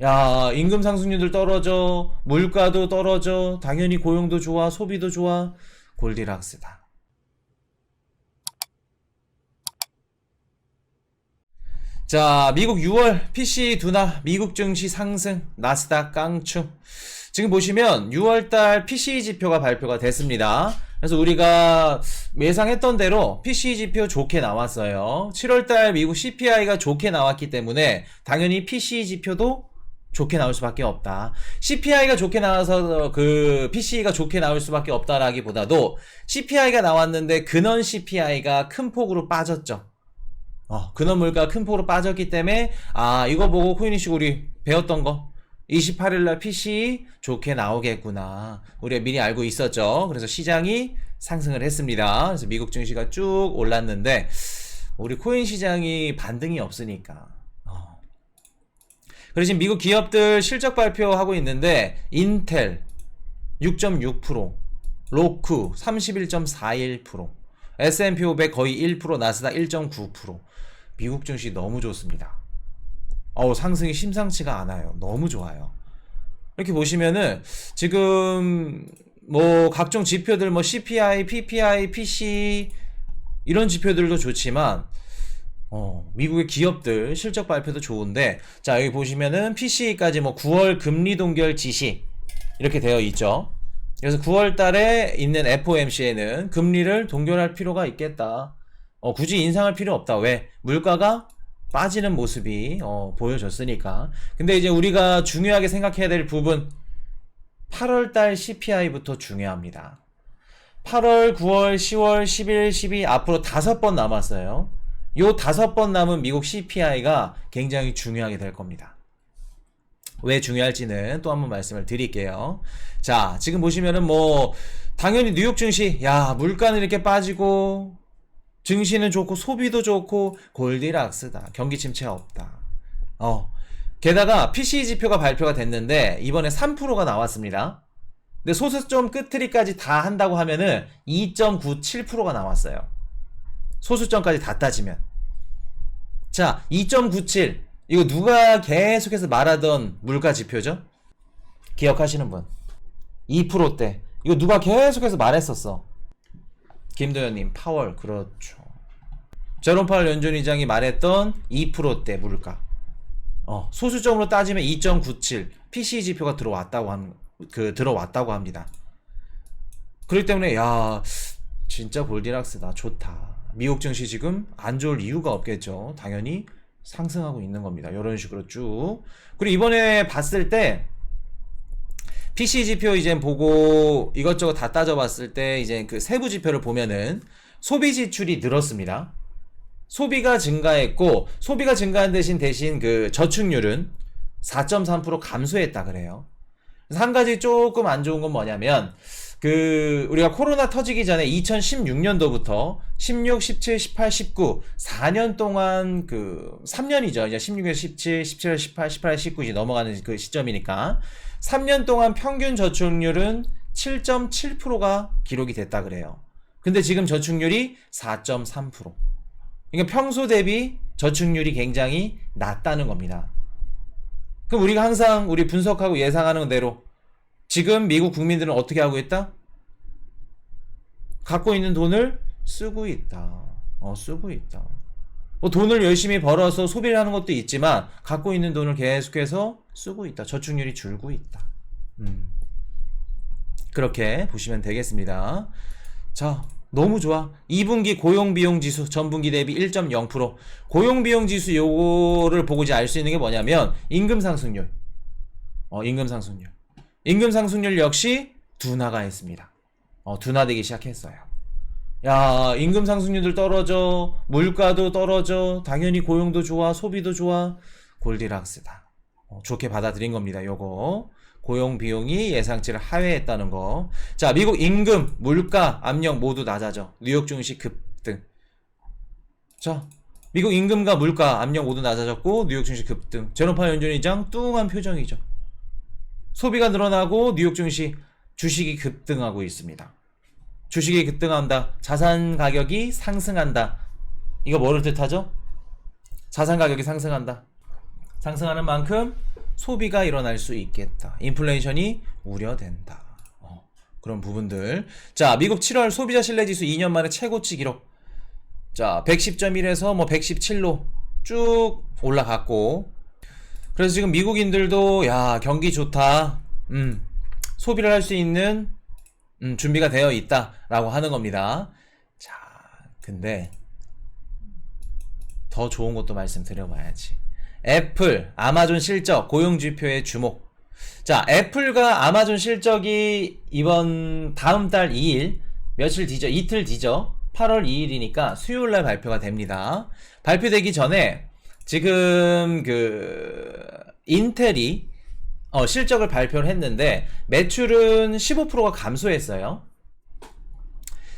야, 임금 상승률들 떨어져, 물가도 떨어져, 당연히 고용도 좋아, 소비도 좋아. 골디락스다. 자, 미국 6월 PC 둔화, 미국 증시 상승, 나스닥 깡충. 지금 보시면 6월달 PCE 지표가 발표가 됐습니다. 그래서 우리가 예상했던 대로 PCE 지표 좋게 나왔어요. 7월달 미국 CPI가 좋게 나왔기 때문에 당연히 PCE 지표도 좋게 나올 수밖에 없다. CPI가 좋게 나와서 그 PCE가 좋게 나올 수밖에 없다라기보다도 CPI가 나왔는데 근원 CPI가 큰 폭으로 빠졌죠. 근원 물가가 큰 폭으로 빠졌기 때문에 이거 보고 코인이식 우리 배웠던 거 28일날 PCE 좋게 나오겠구나. 우리가 미리 알고 있었죠. 그래서 시장이 상승을 했습니다. 그래서 미국 증시가 쭉 올랐는데 우리 코인 시장이 반등이 없으니까. 그리고 지금 미국 기업들 실적 발표하고 있는데 인텔 6.6%, 로쿠 31.41%, S&P 500 거의 1%, 나스닥 1.9%. 미국 증시 너무 좋습니다. 상승이 심상치가 않아요. 너무 좋아요. 이렇게 보시면은 지금 뭐 각종 지표들 뭐 CPI, PPI, PC 이런 지표들도 좋지만 미국의 기업들 실적 발표도 좋은데 자, 여기 보시면은 PC까지 뭐 9월 금리 동결 지시 이렇게 되어 있죠. 그래서 9월 달에 있는 FOMC에는 금리를 동결할 필요가 있겠다. 굳이 인상할 필요 없다. 왜? 물가가 빠지는 모습이 보여졌으니까. 근데 이제 우리가 중요하게 생각해야 될 부분 8월달 CPI부터 중요합니다. 8월, 9월, 10월, 11, 12 앞으로 5번 남았어요. 요 5번 남은 미국 CPI가 굉장히 중요하게 될 겁니다. 왜 중요할지는 또 한번 말씀을 드릴게요. 자, 지금 보시면은 뭐 당연히 뉴욕 증시 물가는 이렇게 빠지고 증시는 좋고 소비도 좋고 골디락스다. 경기 침체가 없다. 게다가 PCE 지표가 발표가 됐는데 이번에 3%가 나왔습니다. 근데 소수점 끝트리까지 다 한다고 하면은 2.97%가 나왔어요. 소수점까지 다 따지면. 자, 2.97 이거 누가 계속해서 말하던 물가 지표죠? 기억하시는 분? 2%대 이거 누가 계속해서 말했었어? 김도현님, 파월, 그렇죠. 제롬 파월 연준의장이 말했던 2%대 물가. 소수점으로 따지면 2.97 PCE 지표가 들어왔다고 합니다. 그렇기 때문에 진짜 골디락스다. 좋다. 미국 증시 지금 안 좋을 이유가 없겠죠. 당연히 상승하고 있는 겁니다. 이런 식으로 쭉. 그리고 이번에 봤을 때 PC 지표 이제 보고 이것저것 다 따져봤을 때 이제 그 세부 지표를 보면은 소비 지출이 늘었습니다. 소비가 증가했고 소비가 증가한 대신 그 저축률은 4.3% 감소했다 그래요. 그래서 한 가지 조금 안 좋은 건 뭐냐면 그 우리가 코로나 터지기 전에 2016년도부터 16, 17, 18, 19 4년 동안 그 3년이죠. 이제 16에서 17, 17에서 18, 18에서 19 이제 넘어가는 그 시점이니까 3년 동안 평균 저축률은 7.7%가 기록이 됐다 그래요. 근데 지금 저축률이 4.3%. 그러니까 평소 대비 저축률이 굉장히 낮다는 겁니다. 그럼 우리가 항상 우리 분석하고 예상하는 대로 지금 미국 국민들은 어떻게 하고 있다? 갖고 있는 돈을 쓰고 있다. 쓰고 있다. 뭐 돈을 열심히 벌어서 소비를 하는 것도 있지만 갖고 있는 돈을 계속해서 쓰고 있다. 저축률이 줄고 있다. 그렇게 보시면 되겠습니다. 자, 너무 좋아. 2분기 고용비용지수 전분기 대비 1.0%. 고용비용지수 요거를 보고 이제 알 수 있는 게 뭐냐면 임금 상승률. 임금 상승률. 임금 상승률 역시 둔화가 했습니다. 둔화되기 시작했어요. 임금 상승률들 떨어져, 물가도 떨어져, 당연히 고용도 좋아, 소비도 좋아. 골디락스다. 좋게 받아들인 겁니다. 요거. 고용 비용이 예상치를 하회했다는 거. 자, 미국 임금, 물가, 압력 모두 낮아져. 뉴욕 증시 급등. 자, 미국 임금과 물가, 압력 모두 낮아졌고 뉴욕 증시 급등. 제롬 파월 연준의장 뚱한 표정이죠. 소비가 늘어나고 뉴욕 증시 주식이 급등하고 있습니다. 주식이 급등한다. 자산 가격이 상승한다. 이거 뭐를 뜻하죠? 자산 가격이 상승한다. 상승하는 만큼 소비가 일어날 수 있겠다. 인플레이션이 우려된다. 그런 부분들. 자, 미국 7월 소비자 신뢰지수 2년 만에 최고치 기록. 자, 110.1에서 뭐 117로 쭉 올라갔고. 그래서 지금 미국인들도 야, 경기 좋다. 소비를 할 수 있는 준비가 되어 있다라고 하는 겁니다. 자, 근데 더 좋은 것도 말씀드려봐야지. 애플, 아마존 실적, 고용지표에 주목. 자, 애플과 아마존 실적이 이번 다음 달 2일, 며칠 뒤죠? 이틀 뒤죠? 8월 2일이니까 수요일날 발표가 됩니다. 발표되기 전에 지금 인텔이 실적을 발표를 했는데 매출은 15%가 감소했어요.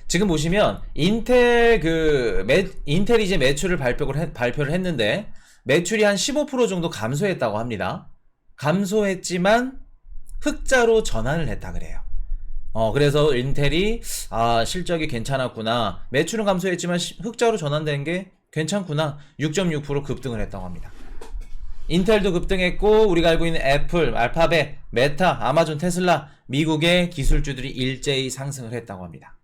지금 보시면 인텔이 이제 매출을 발표를 했는데 매출이 한 15% 정도 감소했다고 합니다. 감소했지만 흑자로 전환을 했다 그래요. 그래서 인텔이 실적이 괜찮았구나. 매출은 감소했지만 흑자로 전환된 게 괜찮구나. 6.6% 급등을 했다고 합니다. 인텔도 급등했고 우리가 알고 있는 애플, 알파벳, 메타, 아마존, 테슬라 미국의 기술주들이 일제히 상승을 했다고 합니다.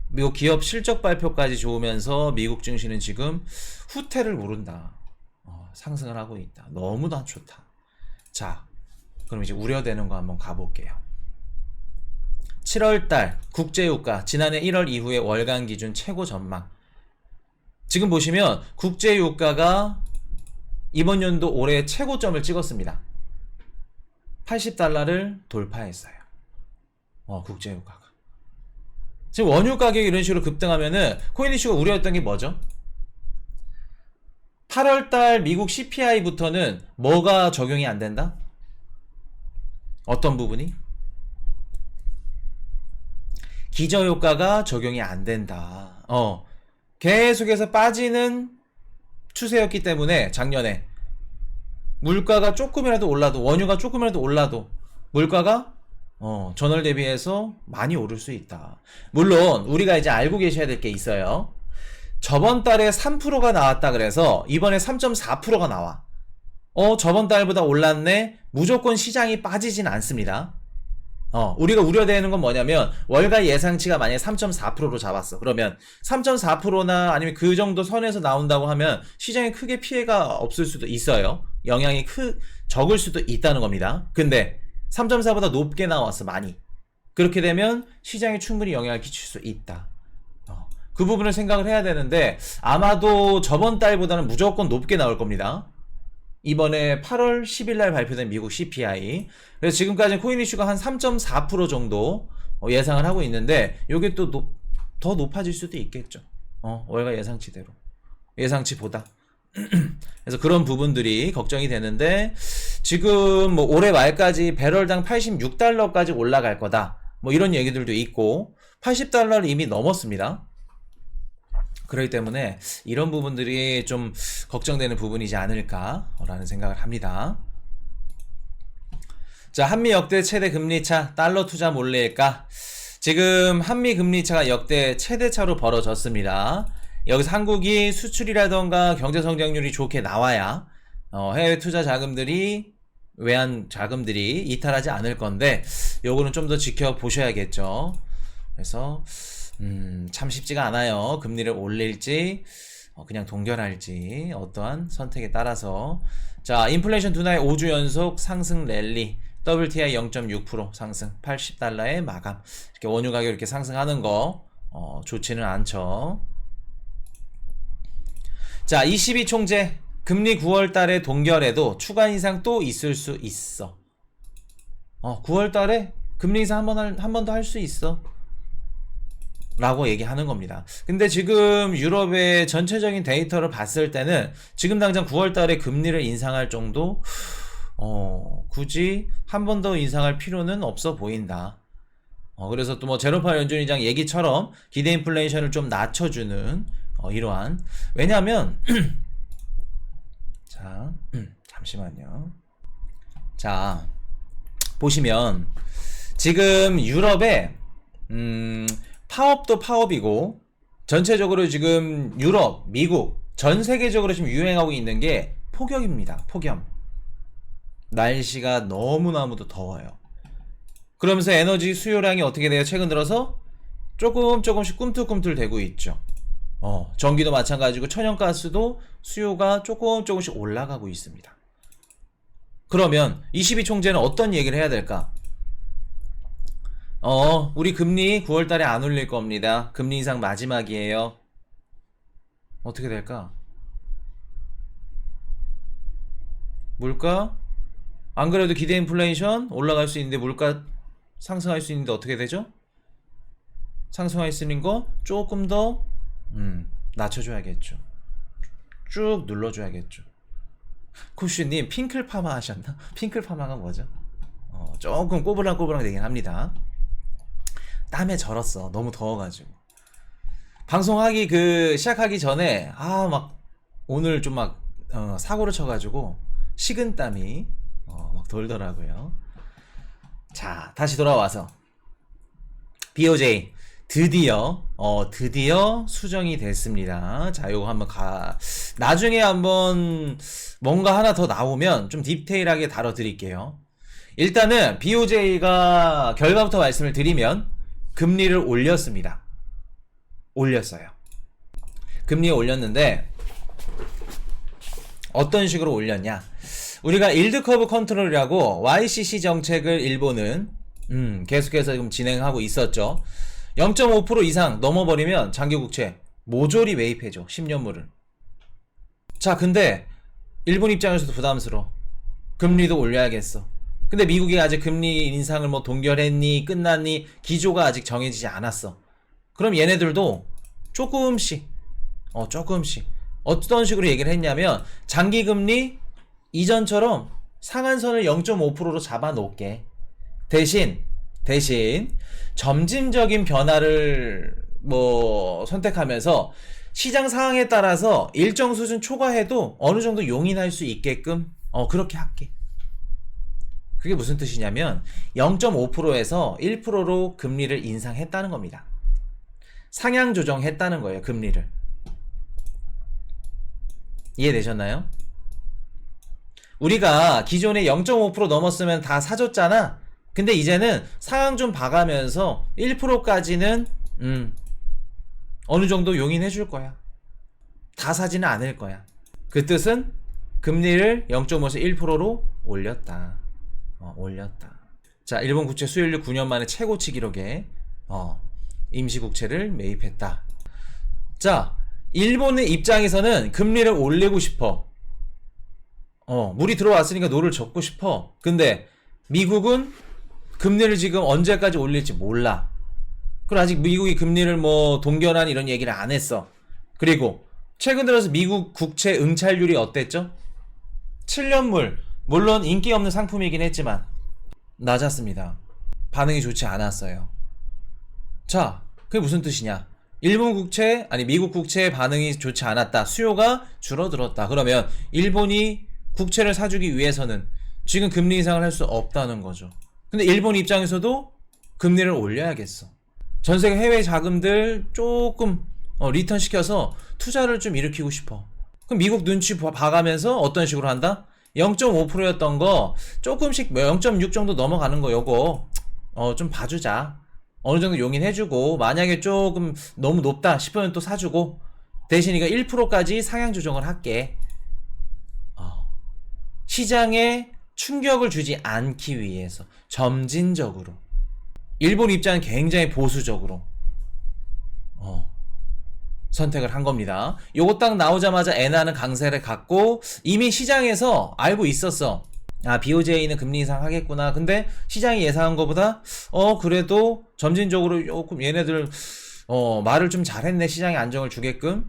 미국 기업 실적 발표까지 좋으면서 미국 증시는 지금 후퇴를 모른다. 상승을 하고 있다. 너무나 좋다. 자, 그럼 이제 우려되는 거 한번 가볼게요. 7월달 국제유가 지난해 1월 이후의 월간 기준 최고 전망. 지금 보시면 국제유가가 이번 연도 올해 최고점을 찍었습니다. 80달러를 돌파했어요. 국제유가가. 지금 원유 가격이 이런 식으로 급등하면은 코인 이슈가 우려했던 게 뭐죠? 8월달 미국 CPI부터는 뭐가 적용이 안 된다? 어떤 부분이? 기저효과가 적용이 안 된다. 계속해서 빠지는 추세였기 때문에 작년에 물가가 조금이라도 올라도, 원유가 조금이라도 올라도 물가가 전월 대비해서 많이 오를 수 있다. 물론 우리가 이제 알고 계셔야 될 게 있어요. 저번 달에 3%가 나왔다 그래서 이번에 3.4%가 나와. 저번 달보다 올랐네. 무조건 시장이 빠지진 않습니다. 우리가 우려되는 건 뭐냐면 월가 예상치가 만약에 3.4%로 잡았어. 그러면 3.4%나 아니면 그 정도 선에서 나온다고 하면 시장에 크게 피해가 없을 수도 있어요. 영향이 적을 수도 있다는 겁니다. 근데 3.4보다 높게 나왔어. 많이. 그렇게 되면 시장에 충분히 영향을 끼칠 수 있다. 그 부분을 생각을 해야 되는데 아마도 저번 달보다는 무조건 높게 나올 겁니다. 이번에 8월 10일 날 발표된 미국 CPI. 그래서 지금까지 코인 이슈가 한 3.4% 정도 예상을 하고 있는데 이게 또 더 높아질 수도 있겠죠. 월가 예상치대로. 예상치보다. 그래서 그런 부분들이 걱정이 되는데 지금 뭐 올해 말까지 배럴당 86달러까지 올라갈 거다. 뭐 이런 얘기들도 있고 80달러를 이미 넘었습니다. 그렇기 때문에 이런 부분들이 좀 걱정되는 부분이지 않을까라는 생각을 합니다. 자, 한미 역대 최대 금리차, 달러 투자 몰래일까? 지금 한미 금리차가 역대 최대차로 벌어졌습니다. 여기서 한국이 수출이라던가 경제 성장률이 좋게 나와야 해외 투자 자금들이 외환 자금들이 이탈하지 않을 건데 요거는 좀 더 지켜보셔야겠죠. 그래서 참 쉽지가 않아요. 금리를 올릴지 그냥 동결할지 어떠한 선택에 따라서. 자, 인플레이션 둔화의 5주 연속 상승 랠리. WTI 0.6% 상승 80달러의 마감. 이렇게 원유 가격 이렇게 상승하는 거 좋지는 않죠. 자, 22 총재 금리 9월 달에 동결해도 추가 인상 또 있을 수 있어. 9월 달에 금리 인상 한 번 더 할 수 있어. 라고 얘기하는 겁니다. 근데 지금 유럽의 전체적인 데이터를 봤을 때는 지금 당장 9월 달에 금리를 인상할 정도 굳이 한 번 더 인상할 필요는 없어 보인다. 그래서 또 뭐 제로파 연준의장 얘기처럼 기대 인플레이션을 좀 낮춰주는 이러한. 왜냐하면 자, 잠시만요. 자, 보시면 지금 유럽에 파업도 파업이고 전체적으로 지금 유럽, 미국 전 세계적으로 지금 유행하고 있는 게 폭염입니다. 폭염. 날씨가 너무나무도 더워요. 그러면서 에너지 수요량이 어떻게 돼요? 최근 들어서 조금씩 꿈틀꿈틀 되고 있죠. 전기도 마찬가지고 천연가스도 수요가 조금씩 올라가고 있습니다. 그러면 22총재는 어떤 얘기를 해야 될까? 우리 금리 9월달에 안 올릴 겁니다. 금리 인상 마지막이에요. 어떻게 될까? 물가? 안 그래도 기대 인플레이션 올라갈 수 있는데 물가 상승할 수 있는데 어떻게 되죠? 상승할 수 있는 거 조금 더 낮춰줘야겠죠. 쭉 눌러줘야겠죠. 쿠슈님 핑클 파마 하셨나? 핑클 파마가 뭐죠? 조금 꼬불랑꼬불랑 되긴 합니다. 땀에 절었어. 너무 더워가지고. 방송하기 시작하기 전에 막 오늘 좀 막 사고를 쳐가지고 식은땀이 막 돌더라고요. 자, 다시 돌아와서 BOJ 드디어 수정이 됐습니다. 자, 요거 한번 나중에 한번 뭔가 하나 더 나오면 좀 디테일하게 다뤄드릴게요. 일단은 BOJ가 결과부터 말씀을 드리면 금리를 올렸습니다. 올렸어요. 금리 올렸는데 어떤 식으로 올렸냐? 우리가 일드커브 컨트롤이라고 YCC 정책을 일본은 계속해서 지금 진행하고 있었죠. 0.5% 이상 넘어버리면 장기국채 모조리 매입해줘. 10년물을. 자, 근데 일본 입장에서도 부담스러워. 금리도 올려야겠어. 근데 미국이 아직 금리 인상을 뭐 동결했니 끝났니 기조가 아직 정해지지 않았어. 그럼 얘네들도 조금씩 어떤 식으로 얘기를 했냐면 장기금리 이전처럼 상한선을 0.5%로 잡아놓게. 대신 점진적인 변화를 선택하면서 시장 상황에 따라서 일정 수준 초과해도 어느 정도 용인할 수 있게끔 그렇게 할게. 그게 무슨 뜻이냐면 0.5%에서 1%로 금리를 인상했다는 겁니다. 상향 조정했다는 거예요, 금리를. 이해되셨나요? 우리가 기존에 0.5% 넘었으면 다 사줬잖아. 근데 이제는 상향 좀 봐가면서 1%까지는 어느 정도 용인해 줄 거야. 다 사지는 않을 거야. 그 뜻은 금리를 0.5에서 1%로 올렸다. 올렸다. 자, 일본 국채 수익률 9년 만에 최고치 기록에 임시국채를 매입했다. 자, 일본의 입장에서는 금리를 올리고 싶어. 물이 들어왔으니까 노를 젓고 싶어. 근데 미국은 금리를 지금 언제까지 올릴지 몰라. 그리고 아직 미국이 금리를 동결한 이런 얘기를 안 했어. 그리고 최근 들어서 미국 국채 응찰률이 어땠죠? 7년물 물론 인기 없는 상품이긴 했지만 낮았습니다. 반응이 좋지 않았어요. 자, 그게 무슨 뜻이냐? 일본 국채, 미국 국채의 반응이 좋지 않았다. 수요가 줄어들었다. 그러면 일본이 국채를 사주기 위해서는 지금 금리 인상을 할 수 없다는 거죠. 근데 일본 입장에서도 금리를 올려야겠어. 전 세계 해외 자금들 조금 리턴 시켜서 투자를 좀 일으키고 싶어. 그럼 미국 눈치 봐가면서 어떤 식으로 한다? 0.5%였던 거 조금씩 0.6 정도 넘어가는 거 요거 좀 봐주자. 어느 정도 용인해주고 만약에 조금 너무 높다 싶으면 또 사주고 대신 이거 1%까지 상향 조정을 할게. 시장에 충격을 주지 않기 위해서 점진적으로. 일본 입장은 굉장히 보수적으로 선택을 한 겁니다. 요거 딱 나오자마자 엔화는 강세를 갖고 이미 시장에서 알고 있었어. BOJ는 금리 인상 하겠구나. 근데 시장이 예상한 것보다 그래도 점진적으로 조금 얘네들 말을 좀 잘했네. 시장에 안정을 주게끔.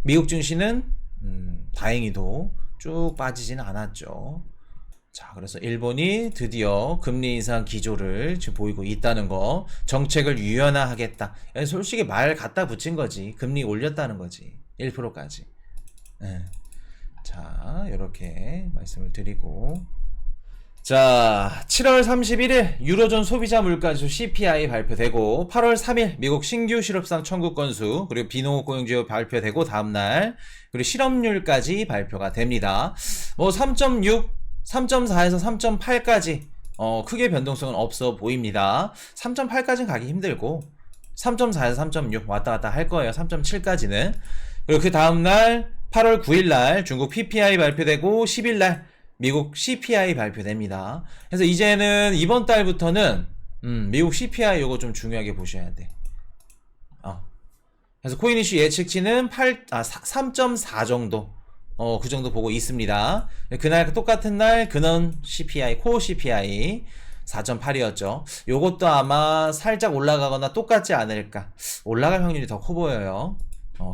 미국 증시는 다행히도 쭉 빠지지는 않았죠. 자, 그래서 일본이 드디어 금리 인상 기조를 지금 보이고 있다는 거. 정책을 유연화하겠다. 솔직히 말 갖다 붙인 거지. 금리 올렸다는 거지. 1%까지. 자, 이렇게 말씀을 드리고 자, 7월 31일 유로존 소비자 물가지수 CPI 발표되고 8월 3일 미국 신규 실업상 청구 건수 그리고 비농업 고용지표 발표되고 다음날 그리고 실업률까지 발표가 됩니다. 뭐 3.6, 3.4에서 3.8까지 크게 변동성은 없어 보입니다. 3.8까지는 가기 힘들고 3.4에서 3.6 왔다 갔다 할 거예요. 3.7까지는. 그리고 그 다음날 8월 9일날 중국 PPI 발표되고 10일날 미국 CPI 발표됩니다. 그래서 이제는 이번 달부터는 미국 CPI 요거 좀 중요하게 보셔야 돼. 그래서 코인 이슈 예측치는 3.4 정도. 그 정도 보고 있습니다. 그날 똑같은 날 근원 CPI, 코어 CPI 4.8이었죠. 요것도 아마 살짝 올라가거나 똑같지 않을까. 올라갈 확률이 더 커 보여요.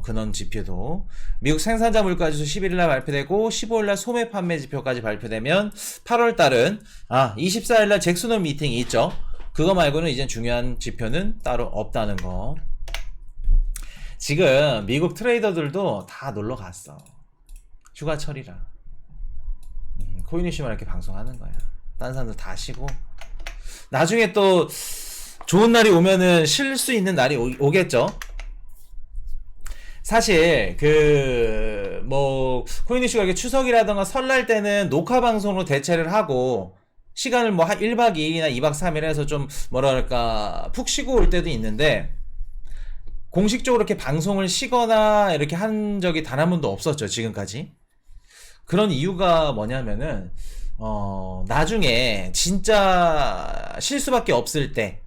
근원 지표도. 미국 생산자 물가지수 11일날 발표되고 15일날 소매 판매 지표까지 발표되면 8월달은 24일날 잭슨홀 미팅이 있죠. 그거 말고는 이제 중요한 지표는 따로 없다는 거. 지금 미국 트레이더들도 다 놀러 갔어. 휴가철이라. 코인 이슈만 이렇게 방송하는 거야. 다른 사람들 다 쉬고. 나중에 또 좋은 날이 오면은 쉴 수 있는 날이 오겠죠. 사실 코인 이슈가 이렇게 추석이라던가 설날 때는 녹화 방송으로 대체를 하고 시간을 뭐 한 1박 2일이나 2박 3일 해서 좀 뭐랄까 푹 쉬고 올 때도 있는데 공식적으로 이렇게 방송을 쉬거나 이렇게 한 적이 단 한 번도 없었죠, 지금까지. 그런 이유가 뭐냐면은 나중에 진짜 쉴 수밖에 없을 때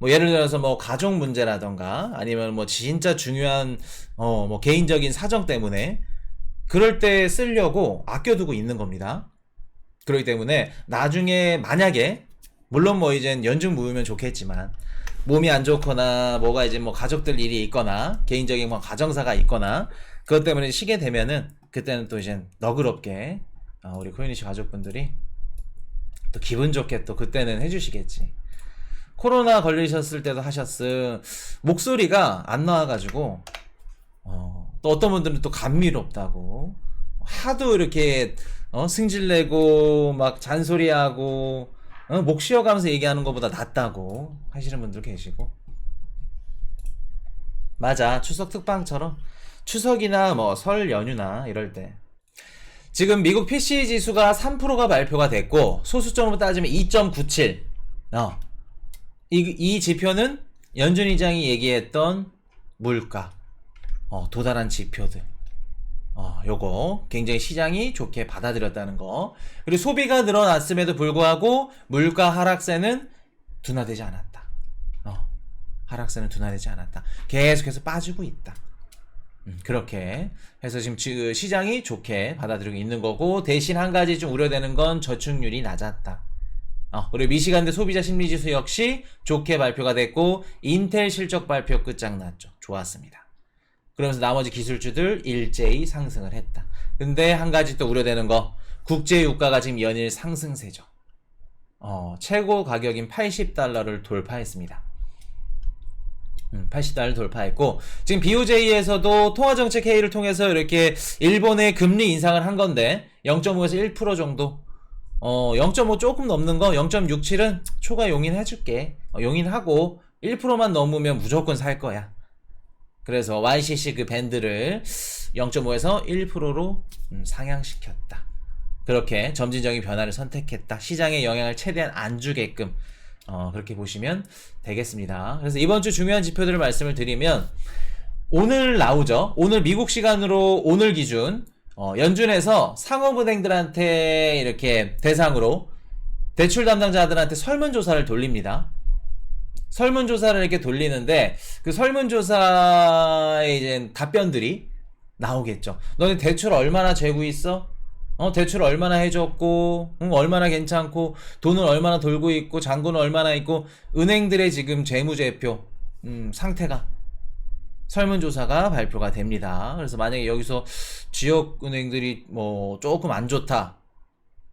뭐 예를 들어서 뭐 가족 문제라던가 아니면 뭐 진짜 중요한 뭐 개인적인 사정 때문에 그럴 때 쓰려고 아껴두고 있는 겁니다. 그렇기 때문에 나중에 만약에 물론 뭐 이젠 연중 무휴면 좋겠지만 몸이 안 좋거나 뭐가 이제 뭐 가족들 일이 있거나 개인적인 뭐 가정사가 있거나 그것 때문에 쉬게 되면은 그때는 또 이제 너그럽게 우리 코인이슈 가족분들이 또 기분 좋게 또 그때는 해주시겠지. 코로나 걸리셨을 때도 하셨음 목소리가 안 나와가지고 또 어떤 분들은 또 감미롭다고 하도 이렇게 승질내고 막 잔소리하고 목 쉬어가면서 얘기하는 것보다 낫다고 하시는 분들 계시고. 맞아, 추석 특방처럼 추석이나 뭐 설 연휴나 이럴 때 지금 미국 PCE 지수가 3%가 발표가 됐고 소수점으로 따지면 2.97. 이 지표는 연준 의장이 얘기했던 물가 도달한 지표들 요거 굉장히 시장이 좋게 받아들였다는 거. 그리고 소비가 늘어났음에도 불구하고 물가 하락세는 둔화되지 않았다. 하락세는 둔화되지 않았다. 계속해서 빠지고 있다. 그렇게 해서 지금 시장이 좋게 받아들이고 있는 거고, 대신 한 가지 좀 우려되는 건 저축률이 낮았다. 그리고 미시간대 소비자 심리지수 역시 좋게 발표가 됐고 인텔 실적 발표 끝장났죠. 좋았습니다. 그러면서 나머지 기술주들 일제히 상승을 했다. 근데 한 가지 또 우려되는 거, 국제 유가가 지금 연일 상승세죠. 최고 가격인 $80를 돌파했습니다. $80 돌파했고, 지금 BOJ에서도 통화정책 회의를 통해서 이렇게 일본의 금리 인상을 한 건데 0.5에서 1% 정도, 0.5 조금 넘는 거 0.67은 초과 용인해줄게. 용인하고 1%만 넘으면 무조건 살 거야. 그래서 YCC 그 밴드를 0.5에서 1%로 상향시켰다. 그렇게 점진적인 변화를 선택했다. 시장에 영향을 최대한 안 주게끔 그렇게 보시면 되겠습니다. 그래서 이번 주 중요한 지표들을 말씀을 드리면, 오늘 나오죠. 오늘 미국 시간으로 오늘 기준 연준에서 상업은행들한테 이렇게 대상으로 대출 담당자들한테 설문조사를 돌립니다. 설문조사를 이렇게 돌리는데 그 설문조사의 이제 답변들이 나오겠죠. 너네 대출 얼마나 재고 있어? 대출 얼마나 해줬고, 얼마나 괜찮고, 돈은 얼마나 돌고 있고, 잔고는 얼마나 있고, 은행들의 지금 재무제표 상태가 설문조사가 발표가 됩니다. 그래서 만약에 여기서 지역은행들이 뭐 조금 안 좋다,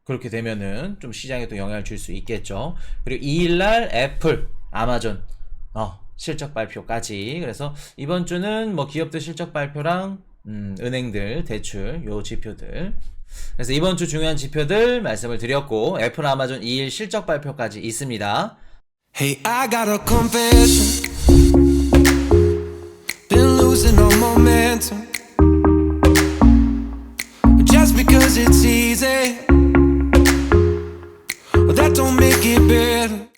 그렇게 되면은 좀 시장에 또 영향을 줄 수 있겠죠. 그리고 2일날 애플, 아마존 실적 발표까지. 그래서 이번 주는 뭐 기업들 실적 발표랑 은행들 대출 요 지표들 그래서 이번 주 중요한 지표들 말씀을 드렸고 애플 아마존 2일 실적 발표까지 있습니다. Hey, I got a confession. Been losing all momentum. Just because it's easy, well, that don't make it better.